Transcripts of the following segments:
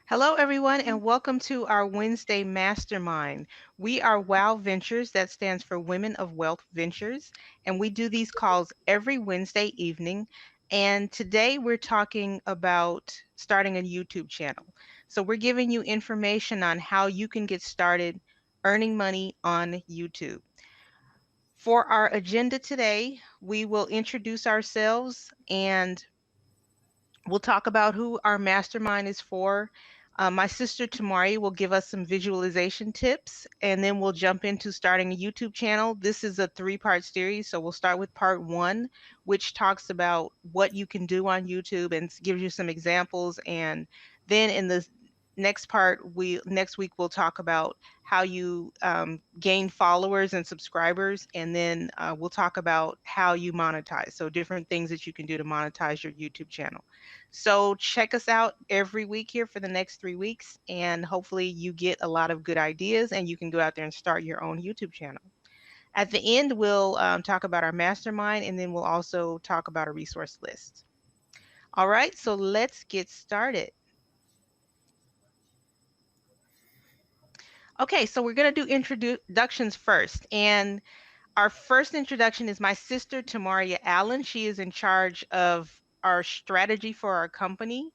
Hello, everyone, and welcome to our Wednesday Mastermind. We are WOW Ventures, that stands for Women of Wealth Ventures, and we do these calls every Wednesday evening. And today we're talking about starting a YouTube channel. So, we're giving you information on how you can get started earning money on YouTube. For our agenda today, we will introduce ourselves and we'll talk about who our mastermind is for. My sister Tamari will give us some visualization tips, and then we'll jump into starting a YouTube channel. This is a three-part series, so we'll start with part one, which talks about what you can do on YouTube and gives you some examples. And then in the next part, we next week we'll talk about how you gain followers and subscribers, and then we'll talk about how you monetize. So different things that you can do to monetize your YouTube channel. So check us out every week here for the next 3 weeks, and hopefully you get a lot of good ideas and you can go out there and start your own YouTube channel. At the end, we'll talk about our mastermind, and then we'll also talk about a resource list. All right, so let's get started. Okay, so we're going to do introductions first. And our first introduction is my sister, Tamaria Allen. She is in charge of our strategy for our company.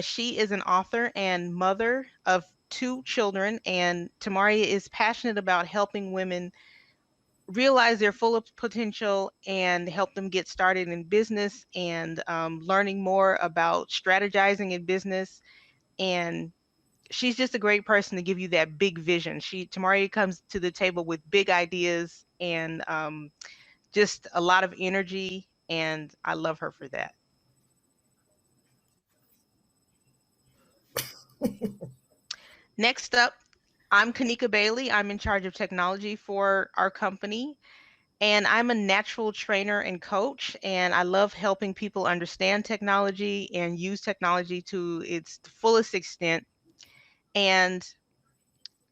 She is an author and mother of two children, and Tamaria is passionate about helping women realize their full potential and help them get started in business and learning more about strategizing in business. And she's just a great person to give you that big vision. Tamaria comes to the table with big ideas and just a lot of energy, and I love her for that. Next up, I'm Kanika Bailey. I'm in charge of technology for our company, and I'm a natural trainer and coach, and I love helping people understand technology and use technology to its fullest extent. And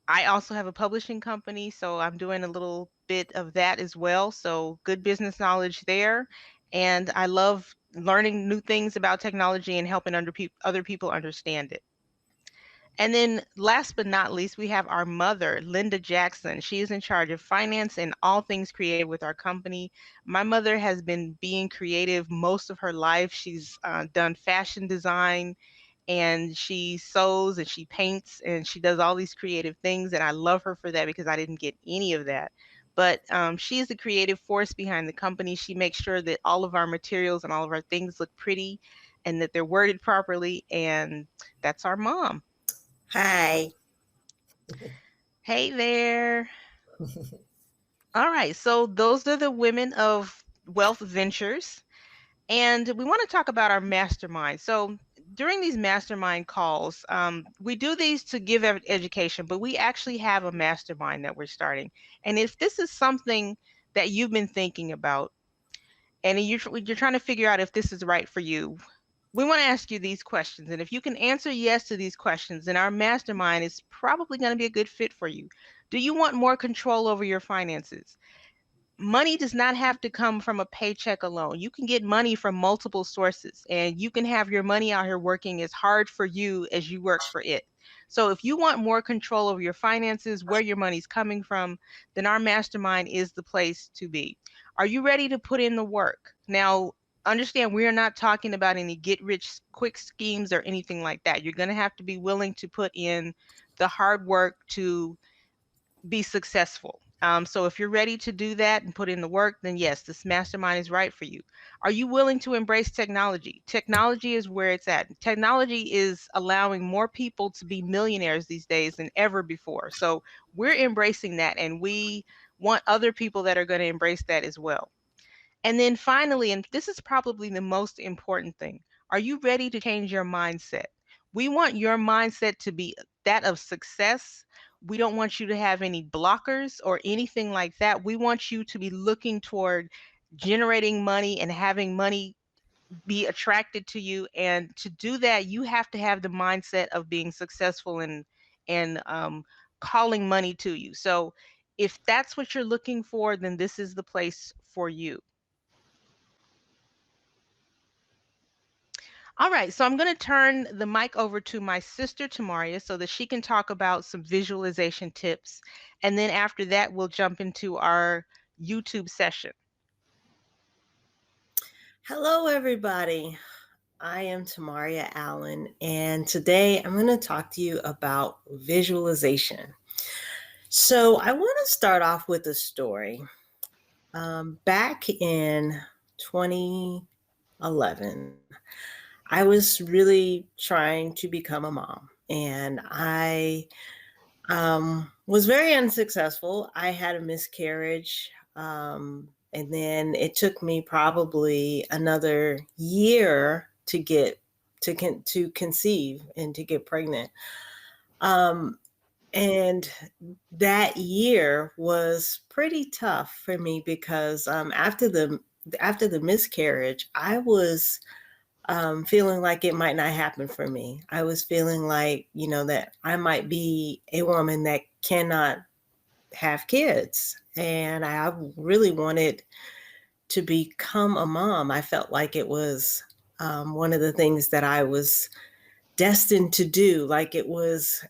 I also have a publishing company, so I'm doing a little bit of that as well. So good business knowledge there. And I love learning new things about technology and helping other people understand it. And then last but not least, we have our mother, Linda Jackson. She is in charge of finance and all things creative with our company. My mother has been being creative most of her life. She's done fashion design, and she sews and she paints and she does all these creative things, and I love her for that because I didn't get any of that. But she is the creative force behind the company. She makes sure that all of our materials and all of our things look pretty and that they're worded properly, and that's our mom. Hi. Hey there. All right, so those are the women of Wealth Ventures. And we want to talk about our mastermind. So during these mastermind calls, we do these to give education, but we actually have a mastermind that we're starting. And if this is something that you've been thinking about, and you're trying to figure out if this is right for you, we want to ask you these questions. And if you can answer yes to these questions, then our mastermind is probably going to be a good fit for you. Do you want more control over your finances? Money does not have to come from a paycheck alone. You can get money from multiple sources, and you can have your money out here working as hard for you as you work for it. So if you want more control over your finances, where your money's coming from, then our mastermind is the place to be. Are you ready to put in the work? Now, understand we are not talking about any get rich quick schemes or anything like that. You're going to have to be willing to put in the hard work to be successful. So if you're ready to do that and put in the work, then yes, this mastermind is right for you. Are you willing to embrace technology? Technology is where it's at. Technology is allowing more people to be millionaires these days than ever before. So we're embracing that, and we want other people that are going to embrace that as well. And then finally, and this is probably the most important thing, are you ready to change your mindset? We want your mindset to be that of success. We don't want you to have any blockers or anything like that. We want you to be looking toward generating money and having money be attracted to you. And to do that, you have to have the mindset of being successful and calling money to you. So if that's what you're looking for, then this is the place for you. All right, so I'm going to turn the mic over to my sister Tamaria so that she can talk about some visualization tips. And then after that, we'll jump into our YouTube session. Hello, everybody. I am Tamaria Allen, and today I'm going to talk to you about visualization. So, I want to start off with a story. Back in 2011, I was really trying to become a mom, and I was very unsuccessful. I had a miscarriage. And then it took me probably another year to get to conceive and to get pregnant. Um, and that year was pretty tough for me because after the miscarriage, I was feeling like it might not happen for me. I was feeling like, that I might be a woman that cannot have kids. And I really wanted to become a mom. I felt like it was one of the things that I was destined to do. Like it was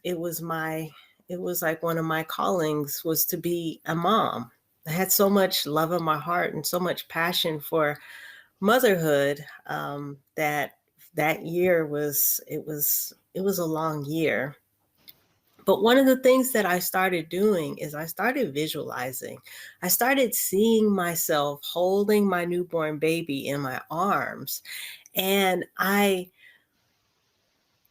like one of my callings was to be a mom. I had so much love in my heart and so much passion for motherhood, that year was a long year. But one of the things that I started doing is I started visualizing. I started seeing myself holding my newborn baby in my arms, and I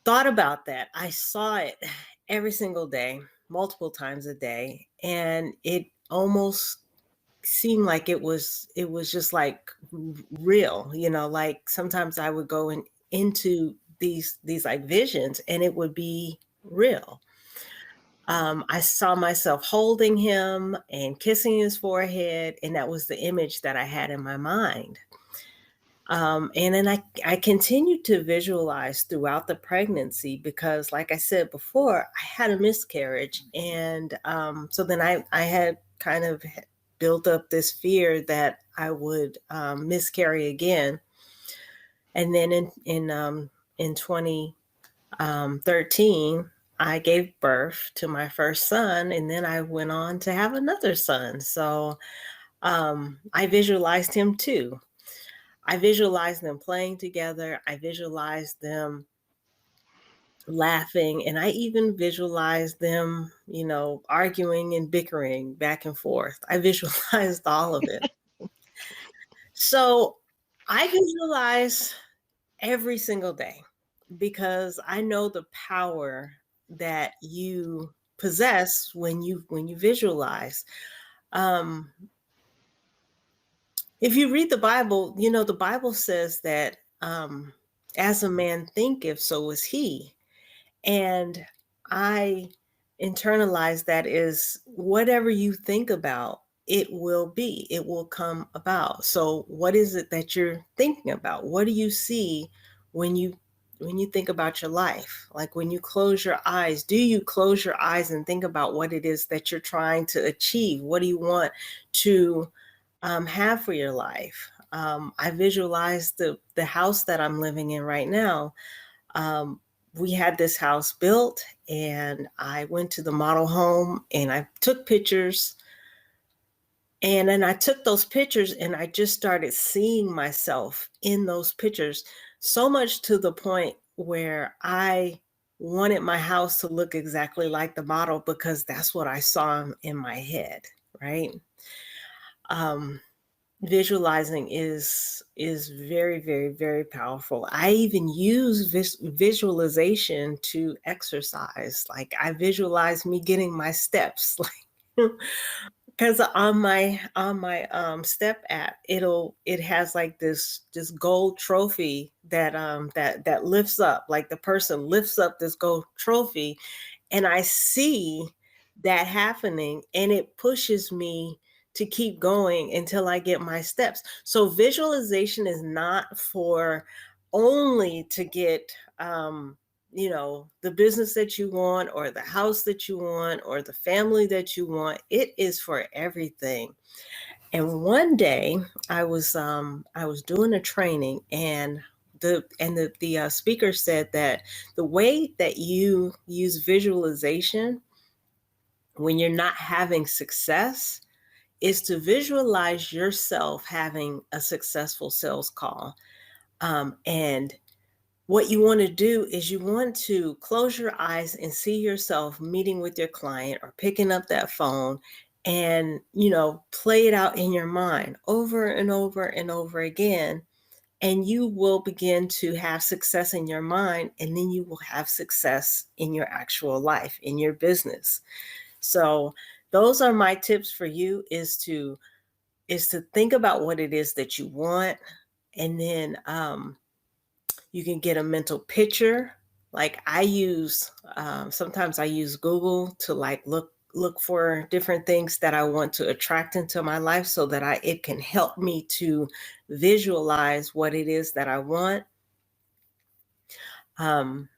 thought about that. I saw it every single day, multiple times a day, and it almost seemed like it was just like real, like sometimes I would go into these like visions and it would be real. I saw myself holding him and kissing his forehead, and that was the image that I had in my mind. And then I continued to visualize throughout the pregnancy because, like I said before, I had a miscarriage. And so then I had kind of built up this fear that I would miscarry again. And then in 2013, I gave birth to my first son, and then I went on to have another son. So I visualized him too. I visualized them playing together. I visualized them laughing, and I even visualized them, arguing and bickering back and forth. I visualized all of it. So I visualize every single day because I know the power that you possess when you visualize. Um, if you read the Bible, the Bible says that as a man thinketh, so is he. And I internalize that is whatever you think about, it will be, it will come about. So what is it that you're thinking about? What do you see when you think about your life? Like when you close your eyes, do you close your eyes and think about what it is that you're trying to achieve? What do you want to have for your life? I visualize the house that I'm living in right now. um, we had this house built, and I went to the model home and I took pictures. And then I took those pictures and I just started seeing myself in those pictures, so much to the point where I wanted my house to look exactly like the model because that's what I saw in my head, right? Um, Visualizing is very, very, very powerful. I even use visualization to exercise. Like I visualize me getting my steps, like because on my step app, it has like this gold trophy that lifts up, like the person lifts up this gold trophy, and I see that happening, and it pushes me to keep going until I get my steps. So visualization is not for only to get the business that you want or the house that you want or the family that you want. It is for everything. And one day I was doing a training, and the speaker said that the way that you use visualization when you're not having success is to visualize yourself having a successful sales call. And what you want to do is you want to close your eyes and see yourself meeting with your client or picking up that phone and, play it out in your mind over and over and over again. And you will begin to have success in your mind, and then you will have success in your actual life, in your business. So those are my tips for you, is to think about what it is that you want, and then you can get a mental picture. Like I use, sometimes I use Google to like look for different things that I want to attract into my life, so that it can help me to visualize what it is that I want. Um,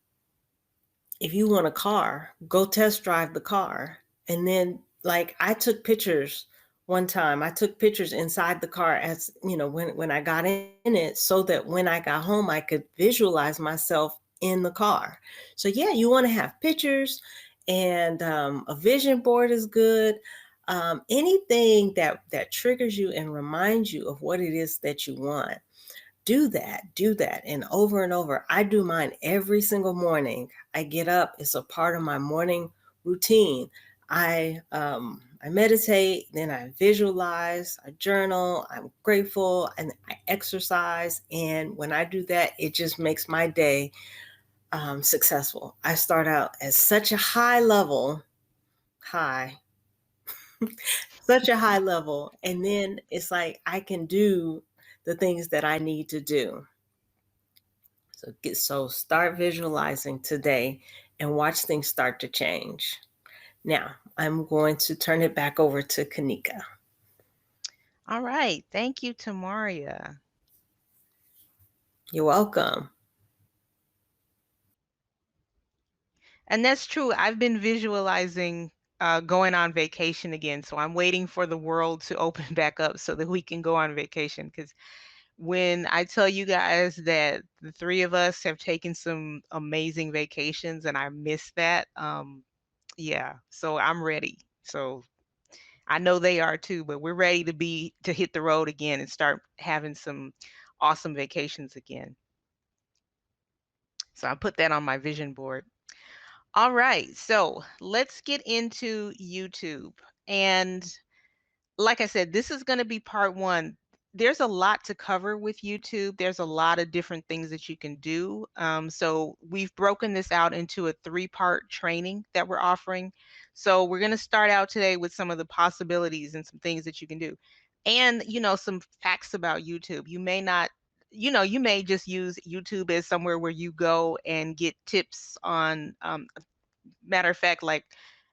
if you want a car, go test drive the car. And then, like, I took pictures one time. I took pictures inside the car, as when I got in it, so that when I got home, I could visualize myself in the car. So yeah, you want to have pictures, and a vision board is good. Anything that triggers you and reminds you of what it is that you want, do that and over. I do mine every single morning. I get up, it's a part of my morning routine. I meditate, then I visualize, I journal, I'm grateful, and I exercise. And when I do that, it just makes my day successful. I start out at such a high such a high level, and then it's like I can do the things that I need to do. So start visualizing today and watch things start to change. Now, I'm going to turn it back over to Kanika. All right. Thank you, Tamaria. You're welcome. And that's true. I've been visualizing going on vacation again. So I'm waiting for the world to open back up so that we can go on vacation. Because when I tell you guys that the three of us have taken some amazing vacations and I miss that, yeah. So I'm ready. So I know they are too, but we're ready to hit the road again and start having some awesome vacations again. So I put that on my vision board. All right, so let's get into YouTube. And like I said, this is going to be part one. There's a lot to cover with YouTube. There's a lot of different things that you can do. So we've broken this out into a three-part training that we're offering. So we're going to start out today with some of the possibilities and some things that you can do. And, some facts about YouTube. You may not, you may just use YouTube as somewhere where you go and get tips on matter of fact, like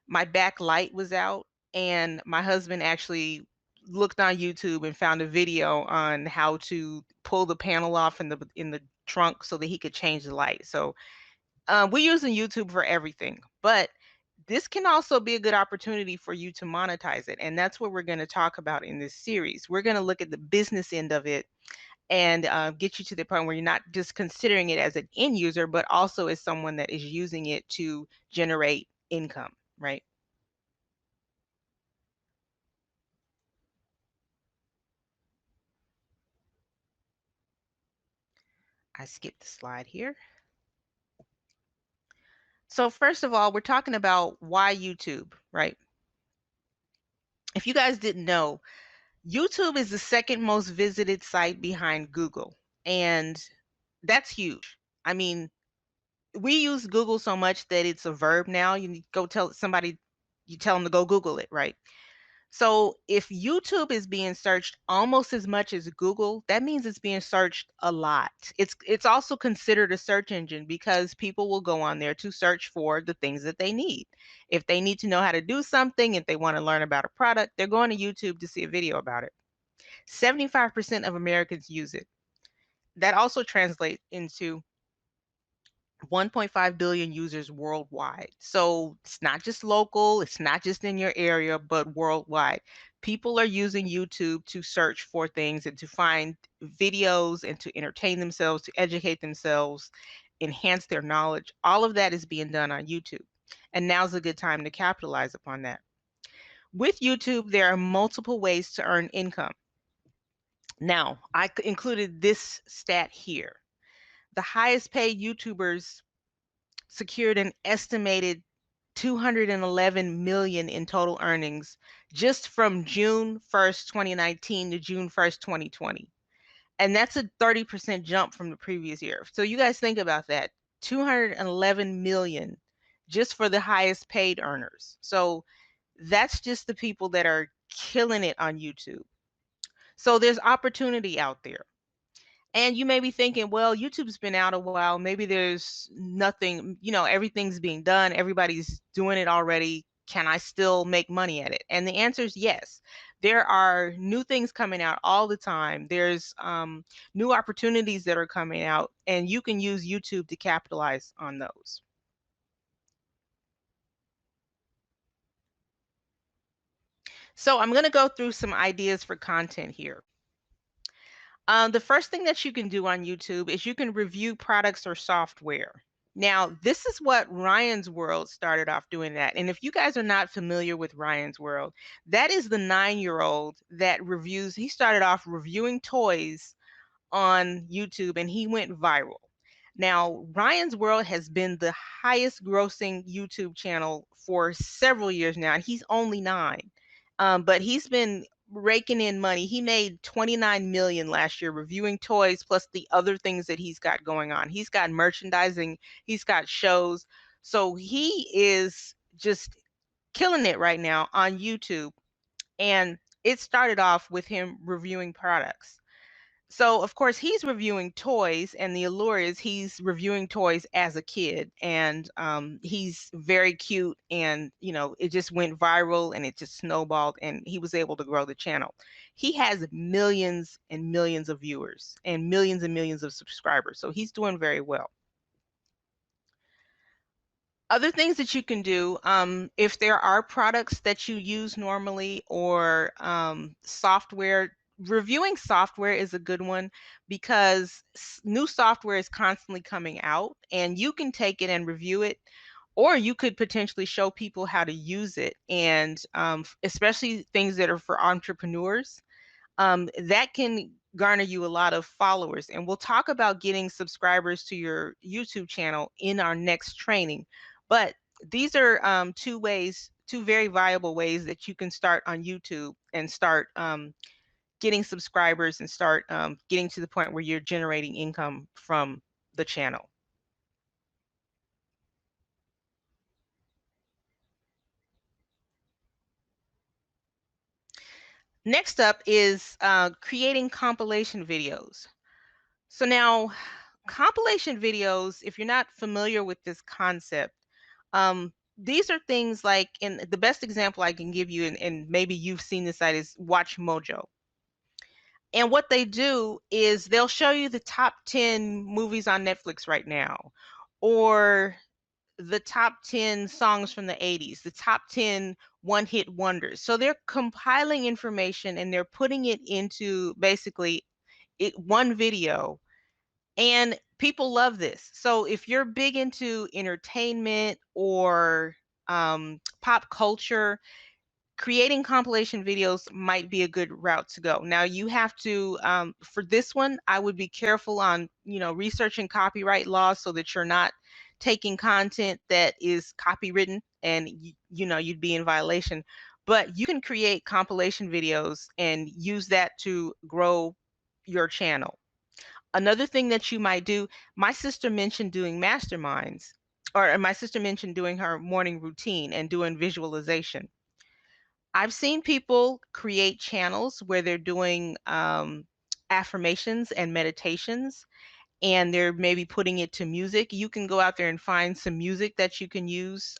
my back light was out, and my husband actually looked on YouTube and found a video on how to pull the panel off in the trunk so that he could change the light. So we're using YouTube for everything, but this can also be a good opportunity for you to monetize it, and that's what we're going to talk about in this series. We're going to look at the business end of it and get you to the point where you're not just considering it as an end user, but also as someone that is using it to generate income, right? I skipped the slide here. So first of all, we're talking about why YouTube, right? If you guys didn't know, YouTube is the second most visited site behind Google, and that's huge. I mean, we use Google so much that it's a verb now. You go tell somebody, you tell them to go Google it, right? So if YouTube is being searched almost as much as Google, that means it's being searched a lot. It's also considered a search engine because people will go on there to search for the things that they need. If they need to know how to do something, if they want to learn about a product, they're going to YouTube to see a video about it. 75% of Americans use it. That also translates into 1.5 billion users worldwide. So it's not just local, it's not just in your area, but worldwide. People are using YouTube to search for things and to find videos and to entertain themselves, to educate themselves, enhance their knowledge. All of that is being done on YouTube. And now's a good time to capitalize upon that. With YouTube, there are multiple ways to earn income. Now, included this stat here. The highest paid YouTubers secured an estimated 211 million in total earnings just from June 1st, 2019 to June 1st, 2020. And that's a 30% jump from the previous year. So you guys think about that. 211 million just for the highest paid earners. So that's just the people that are killing it on YouTube. So there's opportunity out there. And you may be thinking, well, YouTube's been out a while. Maybe there's nothing, everything's being done. Everybody's doing it already. Can I still make money at it? And the answer is yes. There are new things coming out all the time. There's new opportunities that are coming out, and you can use YouTube to capitalize on those. So I'm going to go through some ideas for content here. The first thing that you can do on YouTube is you can review products or software. Now, this is what Ryan's World started off doing that. And if you guys are not familiar with Ryan's World, that is the 9-year-old that reviews, he started off reviewing toys on YouTube and he went viral. Now, Ryan's World has been the highest grossing YouTube channel for several years now, and he's only 9. But he's been raking in money. He made 29 million last year reviewing toys plus the other things that he's got going on. He's got merchandising, he's got shows. So he is just killing it right now on YouTube. And it started off with him reviewing products. So of course he's reviewing toys, and the allure is he's reviewing toys as a kid, and he's very cute, and it just went viral and it just snowballed, and he was able to grow the channel. He has millions and millions of viewers and millions of subscribers, so he's doing very well. Other things that you can do, if there are products that you use normally or software, reviewing software is a good one because new software is constantly coming out, and you can take it and review it, or you could potentially show people how to use it, and especially things that are for entrepreneurs, that can garner you a lot of followers. And we'll talk about getting subscribers to your YouTube channel in our next training. But these are two very viable ways that you can start on YouTube and start getting subscribers and start getting to the point where you're generating income from the channel. Next up is creating compilation videos. So now, compilation videos, if you're not familiar with this concept, these are things like, and the best example I can give you, and maybe you've seen this site, is Watch Mojo. And what they do is they'll show you the top 10 movies on Netflix right now, or the top 10 songs from the 80s, the top 10 one-hit wonders. So they're compiling information and they're putting it into basically one video, and people love this. So if you're big into entertainment or pop culture, creating compilation videos might be a good route to go. Now you have to, for this one, I would be careful on, researching copyright laws so that you're not taking content that is copywritten and, you'd be in violation. But you can create compilation videos and use that to grow your channel. Another thing that you might do, my sister mentioned doing masterminds, or my sister mentioned doing her morning routine and doing visualization. I've seen people create channels where they're doing affirmations and meditations, and they're maybe putting it to music. You can go out there and find some music that you can use,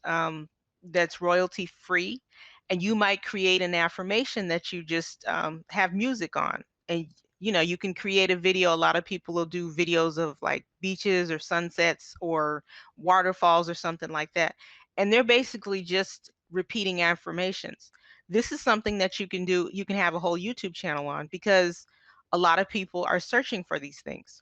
that's royalty free, and you might create an affirmation that you just have music on. And you can create a video. A lot of people will do videos of like beaches or sunsets or waterfalls or something like that, and they're basically just repeating affirmations. This is something that you can do. You can have a whole YouTube channel on, because a lot of people are searching for these things.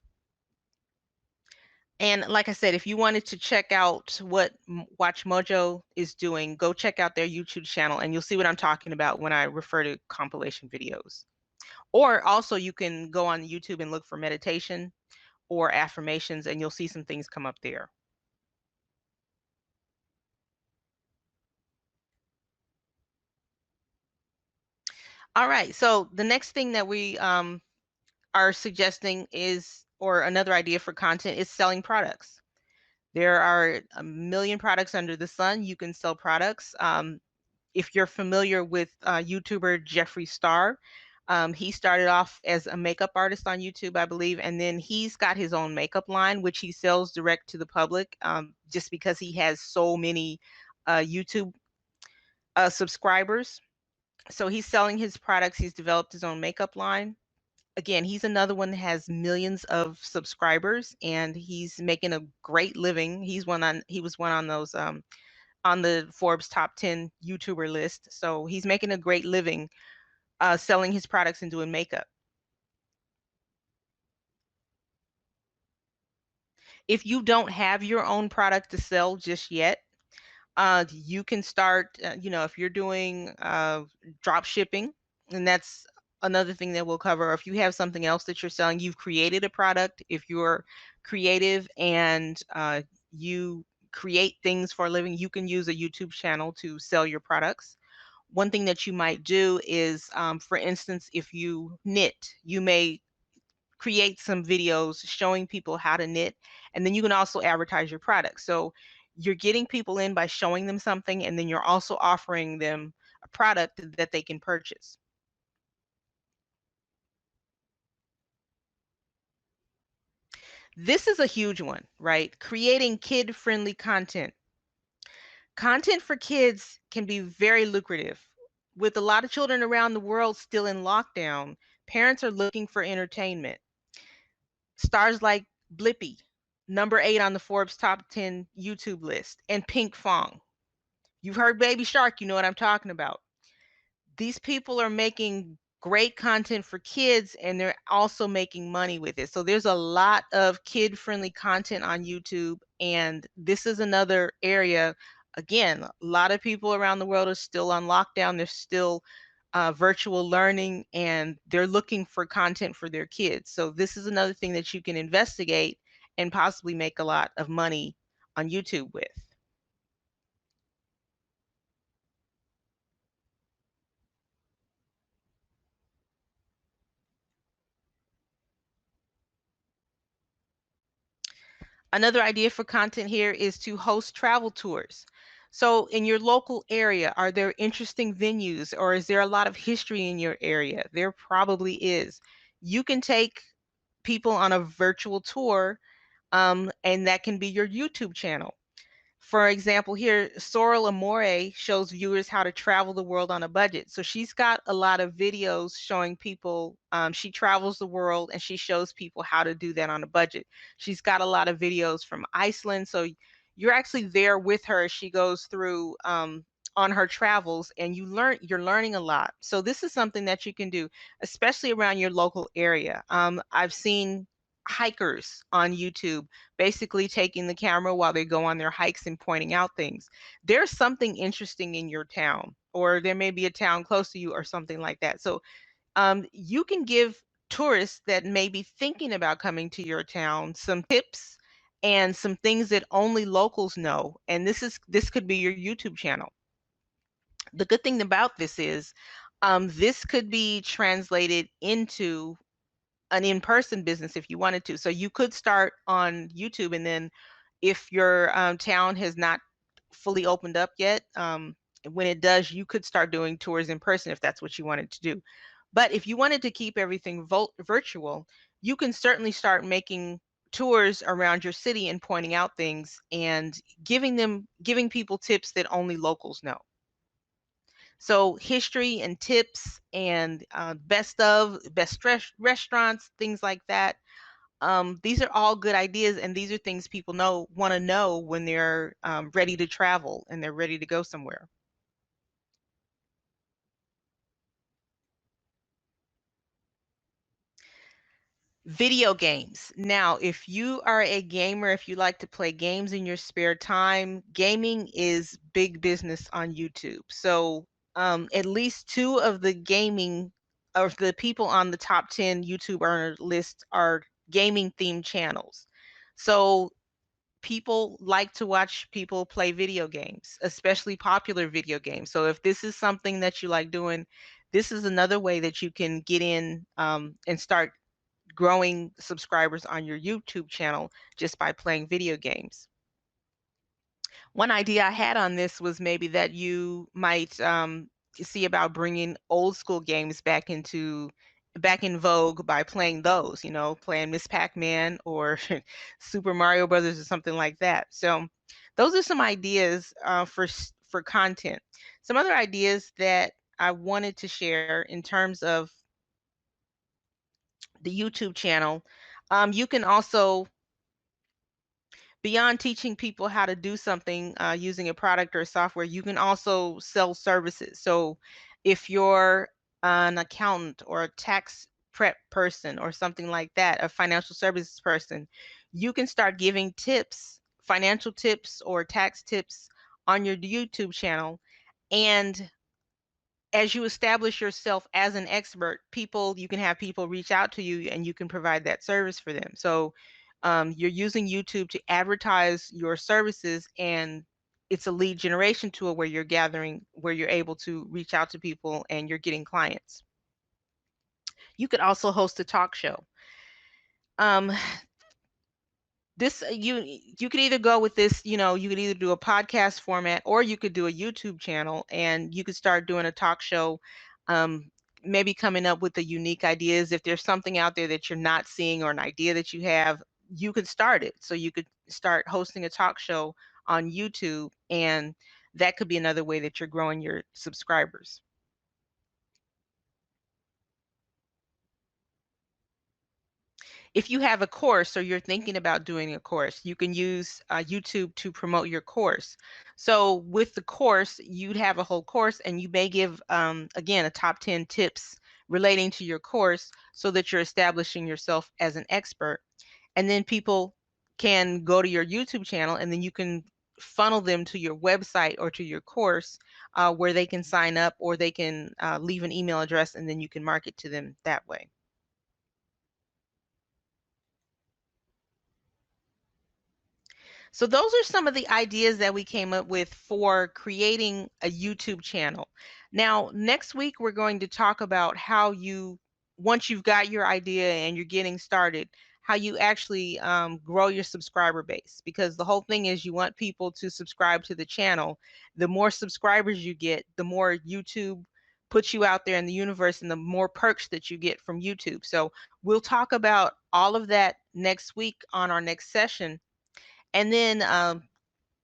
And like I said, if you wanted to check out what Watch Mojo is doing, go check out their YouTube channel and you'll see what I'm talking about when I refer to compilation videos. Or also you can go on YouTube and look for meditation or affirmations, and you'll see some things come up there. All right. So the next thing that we are suggesting is, or another idea for content, is selling products. There are a million products under the sun. You can sell products. If you're familiar with YouTuber Jeffree Star, he started off as a makeup artist on YouTube, I believe, and then he's got his own makeup line, which he sells direct to the public, just because he has so many YouTube subscribers. So he's selling his products. He's developed his own makeup line. Again, he's another one that has millions of subscribers, and he's making a great living. He was one on those on the Forbes top 10 YouTuber list. So he's making a great living selling his products and doing makeup. If you don't have your own product to sell just yet, you can start, if you're doing drop shipping, and that's another thing that we'll cover. Or if you have something else that you're selling, you've created a product. If you're creative and you create things for a living, you can use a YouTube channel to sell your products. One thing that you might do is, for instance, if you knit, you may create some videos showing people how to knit, and then you can also advertise your product. So you're getting people in by showing them something, and then you're also offering them a product that they can purchase. This is a huge one, right? Creating kid-friendly content. Content for kids can be very lucrative. With a lot of children around the world still in lockdown, parents are looking for entertainment. Stars like Blippi, number 8 on the Forbes top 10 YouTube list, and Pink Fong. You've heard Baby Shark, you know what I'm talking about. These people are making great content for kids, and they're also making money with it. So there's a lot of kid-friendly content on YouTube, and this is another area. Again, a lot of people around the world are still on lockdown. They're still virtual learning, and they're looking for content for their kids. So this is another thing that you can investigate and possibly make a lot of money on YouTube with. Another idea for content here is to host travel tours. So in your local area, are there interesting venues, or is there a lot of history in your area? There probably is. You can take people on a virtual tour, and that can be your YouTube channel. For example, here, Sorrel Amore shows viewers how to travel the world on a budget. So she's got a lot of videos showing people, she travels the world and she shows people how to do that on a budget. She's got a lot of videos from Iceland. So you're actually there with her as she goes through on her travels, and you're learning a lot. So this is something that you can do, especially around your local area. I've seen hikers on YouTube basically taking the camera while they go on their hikes and pointing out things. There's something interesting in your town, or there may be a town close to you or something like that. So you can give tourists that may be thinking about coming to your town some tips and some things that only locals know. And this could be your YouTube channel. The good thing about this is this could be translated into an in-person business if you wanted to. So you could start on YouTube, and then if your town has not fully opened up yet, when it does, you could start doing tours in person if that's what you wanted to do. But if you wanted to keep everything virtual, you can certainly start making tours around your city and pointing out things and giving people tips that only locals know. So history and tips and best restaurants, things like that. These are all good ideas, and these are things people want to know when they're ready to travel and they're ready to go somewhere. Video games. Now, if you are a gamer, if you like to play games in your spare time, gaming is big business on YouTube. So, at least two of the gaming of the people on the top 10 YouTube earner list are gaming themed channels. So, people like to watch people play video games, especially popular video games. So, if this is something that you like doing, this is another way that you can get in and start growing subscribers on your YouTube channel just by playing video games. One idea I had on this was maybe that you might see about bringing old school games back in vogue by playing those, playing Miss Pac-Man or Super Mario Brothers or something like that. So those are some ideas for content. Some other ideas that I wanted to share in terms of the YouTube channel. You can also, beyond teaching people how to do something using a product or software, you can also sell services. So if you're an accountant or a tax prep person or something like that, a financial services person, you can start giving tips, financial tips or tax tips on your YouTube channel. And as you establish yourself as an expert, you can have people reach out to you and you can provide that service for them. So you're using YouTube to advertise your services, and it's a lead generation tool where you're able to reach out to people and you're getting clients. You could also host a talk show. Um, this you could either go with this, you could either do a podcast format or you could do a YouTube channel, and you could start doing a talk show, um, maybe coming up with the unique ideas. If there's something out there that you're not seeing or an idea that you have, you could start it. So you could start hosting a talk show on YouTube, and that could be another way that you're growing your subscribers. If you have a course or you're thinking about doing a course, you can use YouTube to promote your course. So with the course, you'd have a whole course, and you may give, again, a top 10 tips relating to your course so that you're establishing yourself as an expert. And then people can go to your YouTube channel, and then you can funnel them to your website or to your course, where they can sign up, or they can leave an email address, and then you can market to them that way. So those are some of the ideas that we came up with for creating a YouTube channel. Now, next week, we're going to talk about how once you've got your idea and you're getting started, how you actually grow your subscriber base. Because the whole thing is you want people to subscribe to the channel. The more subscribers you get, the more YouTube puts you out there in the universe and the more perks that you get from YouTube. So we'll talk about all of that next week on our next session. And then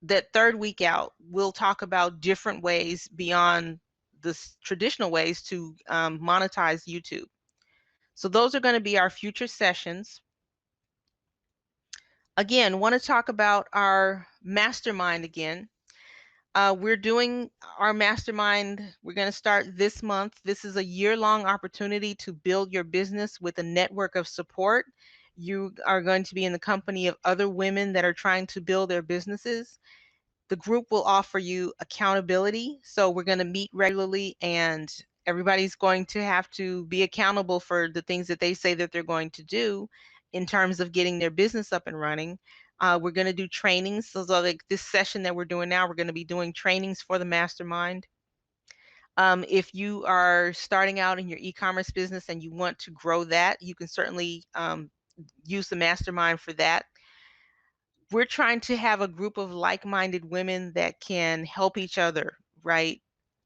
that third week out, we'll talk about different ways beyond the traditional ways to monetize YouTube. So those are going to be our future sessions. Again, want to talk about our mastermind again. We're doing our mastermind. We're going to start this month. This is a year-long opportunity to build your business with a network of support. You are going to be in the company of other women that are trying to build their businesses. The group will offer you accountability. So we're going to meet regularly, and everybody's going to have to be accountable for the things that they say that they're going to do in terms of getting their business up and running. We're going to do trainings. So like this session that we're doing now, we're going to be doing trainings for the mastermind. If you are starting out in your e-commerce business and you want to grow that, you can certainly use the mastermind for that. We're trying to have a group of like-minded women that can help each other, right?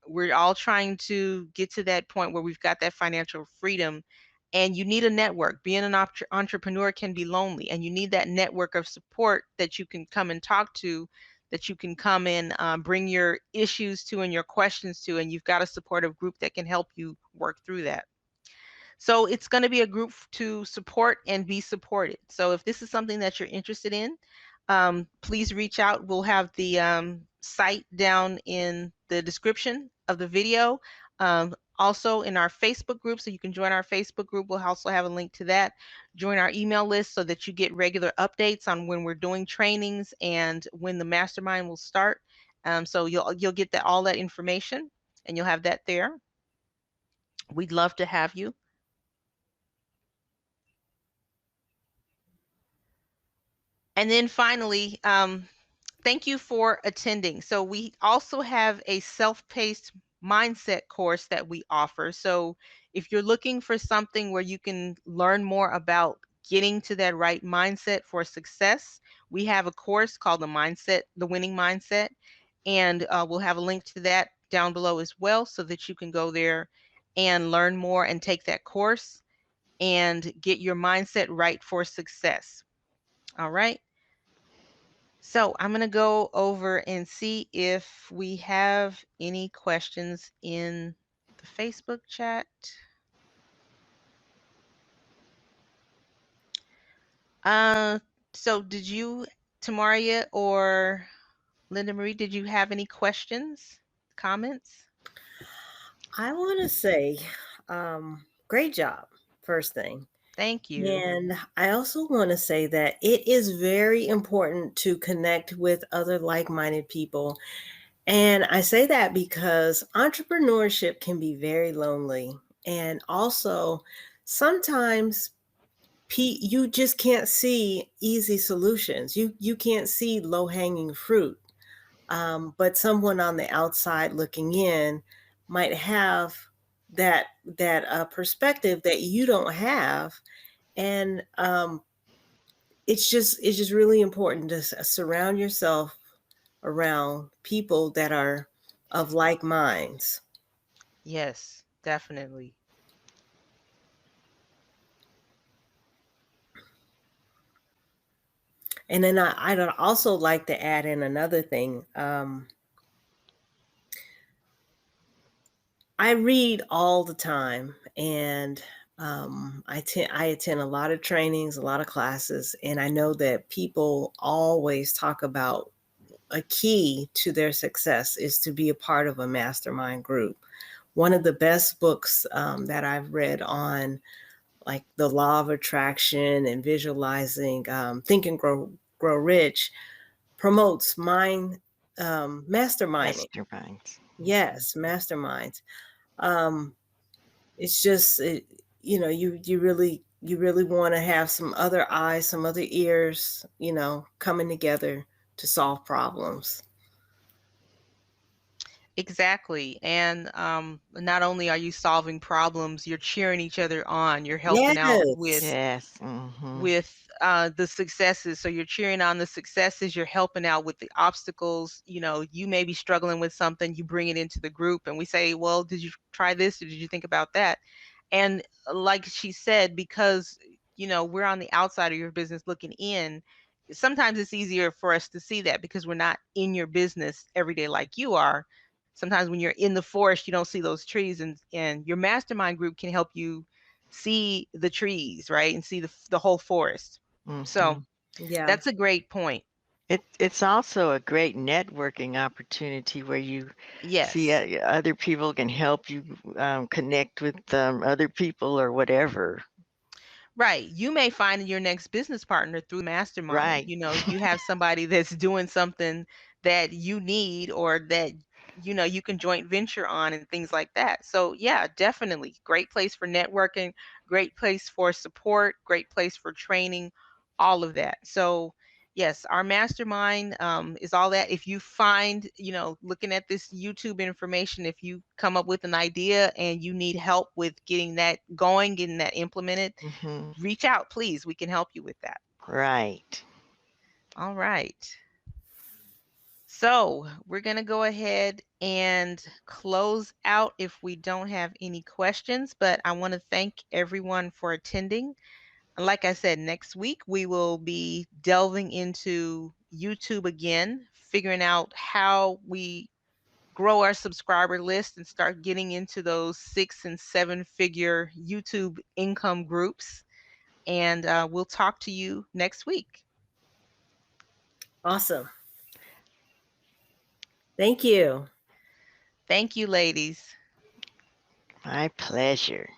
We're all trying to get to that point where we've got that financial freedom, and you need a network. Being an entrepreneur can be lonely, and you need that network of support that you can come and talk to, that you can come and bring your issues to and your questions to, and you've got a supportive group that can help you work through that. So it's going to be a group to support and be supported. So if this is something that you're interested in, please reach out. We'll have the site down in the description of the video. also in our Facebook group, so you can join our Facebook group. We'll also have a link to that. Join our email list so that you get regular updates on when we're doing trainings and when the mastermind will start. So you'll get that all that information, and you'll have that there. We'd love to have you. And then finally, thank you for attending. So we also have a self-paced mindset course that we offer. So if you're looking for something where you can learn more about getting to that right mindset for success, we have a course called the Winning Mindset, and we'll have a link to that down below as well, so that you can go there and learn more and take that course and get your mindset right for success. All right. So I'm going to go over and see if we have any questions in the Facebook chat. Uh, so did you, Tamaria or Linda Marie, did you have any questions, comments? I want to say, great job, first thing. Thank you. And I also want to say that it is very important to connect with other like minded people. And I say that because entrepreneurship can be very lonely. And also, sometimes you just can't see easy solutions. You can't see low hanging fruit. But someone on the outside looking in might have that perspective that you don't have, and it's just really important to surround yourself around people that are of like minds. Yes, definitely. And then I'd also like to add in another thing. I read all the time, and I attend a lot of trainings, a lot of classes, and I know that people always talk about a key to their success is to be a part of a mastermind group. One of the best books that I've read on like the law of attraction and visualizing, Think and Grow Rich, promotes masterminding. Masterminds. Yes, masterminds. Um, it's just you really want to have some other eyes, some other ears, coming together to solve problems. Exactly. And not only are you solving problems, you're cheering each other on. You're helping out Yes. Yes. Hmm. with the successes. So you're cheering on the successes, you're helping out with the obstacles. You may be struggling with something, you bring it into the group, and we say, well, did you try this, or did you think about that? And like she said, because we're on the outside of your business looking in, sometimes it's easier for us to see that because we're not in your business every day like you are. Sometimes when you're in the forest, you don't see those trees, and your mastermind group can help you see the trees, right? And see the whole forest. So Hmm. Yeah. that's a great point. It's also a great networking opportunity where you see Yes. other people can help you connect with other people or whatever. Right. You may find your next business partner through the mastermind. Right. You have somebody that's doing something that you need, or that you can joint venture on and things like that. So, yeah, definitely great place for networking, great place for support, great place for training, all of that. So, yes, our mastermind is all that. If you find, looking at this YouTube information, if you come up with an idea and you need help with getting that going, getting that implemented, Hmm. reach out, please. We can help you with that. Right. All right. So we're going to go ahead and close out if we don't have any questions, but I want to thank everyone for attending. Like I said, next week we will be delving into YouTube again, figuring out how we grow our subscriber list and start getting into those 6 and 7 figure YouTube income groups. And we'll talk to you next week. Awesome. Thank you. Thank you, ladies. My pleasure.